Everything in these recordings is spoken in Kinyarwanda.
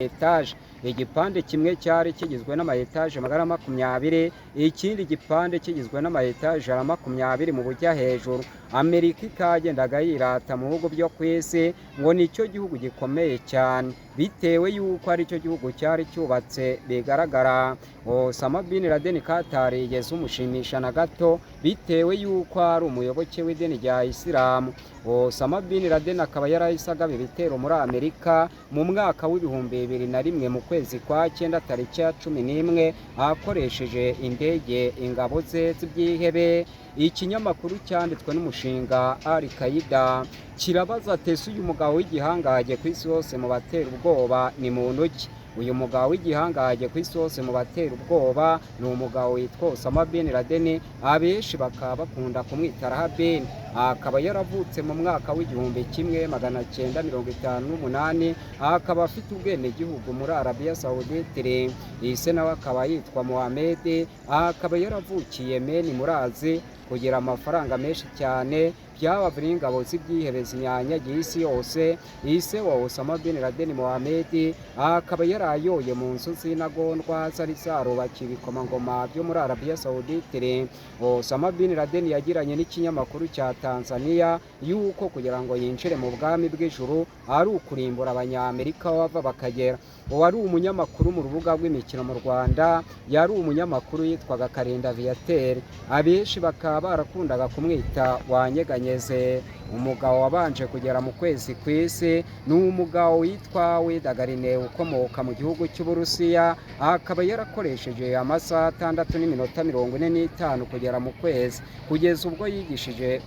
etaje. Igipande kimwe cyari kigizwe n'amaetaje magana 20, ikindi gipande kigizwe n'amaetaje 20 mu bujya hejuru. Amerika ikagendaga yirata mu bihugu byo ku isi ngo nicyo gihugu gikomeye cyane, bitewe yuko ari cyo gihugu cyari cyubatse bigaragara. Osama bin Laden katarigeze umushimisha na gato, bitewe yuko ari umuyoboke w'idini rya Isilamu. Osama bin Laden akaba yarahisagaba ibitero muri Amerika mu mwaka w'ibihumbi 2001 mu kwezi kwa 9 tariki ya 11 akoresheje indege ingabo ze z'ibyihebe. Ikinyamakuru cyanditswe n'umushinga Al-Qaeda kirabaza ati uyu mugabo w'igihangaje ku isi hose mu batera ubwoba ni muntu ki? Uyu mugabo w'igihangaje ku isi hose mu batera ubwoba ni umugabo witwa Osama bin Laden, abenshi bakaba bakunda kumwita Rahabin. Akaba yaravutse mu mwaka w'igihumbi 1958, akaba afite ubwene gihugu muri Arabia Saudite. Ise nawe akaba yitwa Mohamed, akaba yaravukiye Yemen muri Azi kugira amafaranga menshi cyane, byabavira ingabo z'ibyihebe zinyanyagiye isi yose. Ise wa Osama bin Laden Mohamed akaba yarayoye mu nzu z'intagondwa zari zarubakiye ibikomangoma byo muri Arabia Saudite. Osama bin Laden yagiranye n'ikinyamakuru cya Tanzania yuko kugira ngo yinjire mu bwami bw'ijuru ari ukurimbura abanyamerika bava bakagera. Wari umunyamakuru mu rubuga rw'imikino mu Rwanda, yari umunyamakuru yitwaga Karinda Viateur, abenshi bakaba barakundaga kumwita wanyeganyeze. Umugabo wabanje kugera mu kwezi kw'isi ni umugabo witwa Gagarin ukomoka mu gihugu cy'Uburusiya, akaba yarakoresheje amasaha 6:45 kugera mu kwezi, kugeza ubwo yigishije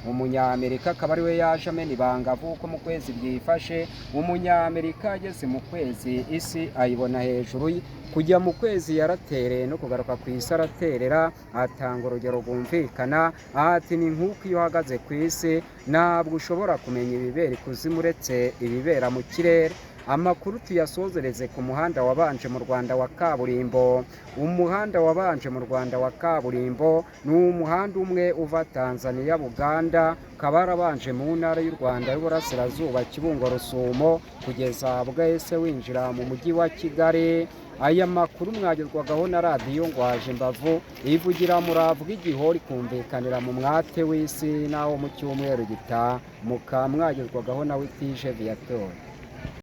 Umunyamerika akaba ari we yaje amena ibanga avuko mu kwezi byifashe. Umunyamerika ageze mu kwezi isi ayibona hejuru. Kujya mu kwezi yaratereye no kugaruka ku isi araterera. Atanga urugero rwumvikana ati ni nk'uko iyo uhagaze ku isi ntabwo ushobora kumenya ibibera ikuzimu uretse ibibera mu kirere. Amakuru tuyasozereze ku muhanda wabanje mu Rwanda wa kaburimbo. Umuhanda wabanje mu Rwanda wa kaburimbo ni umuhanda umwe uva Tanzania Buganda, kabarabanje mu ntara y'u Rwanda y'Uburasirazuba Kibungo Rusumo kugeza bwese winjira mu mujyi wa Kigali. Aya makuru mwagezwagaho na radiyo Ngwaje Mbavu ivugira muravuga igihori kumvikanira mu mwate w'isi naho mu cyumweru gitaha. Mwagezwagaho na Witije Viateur.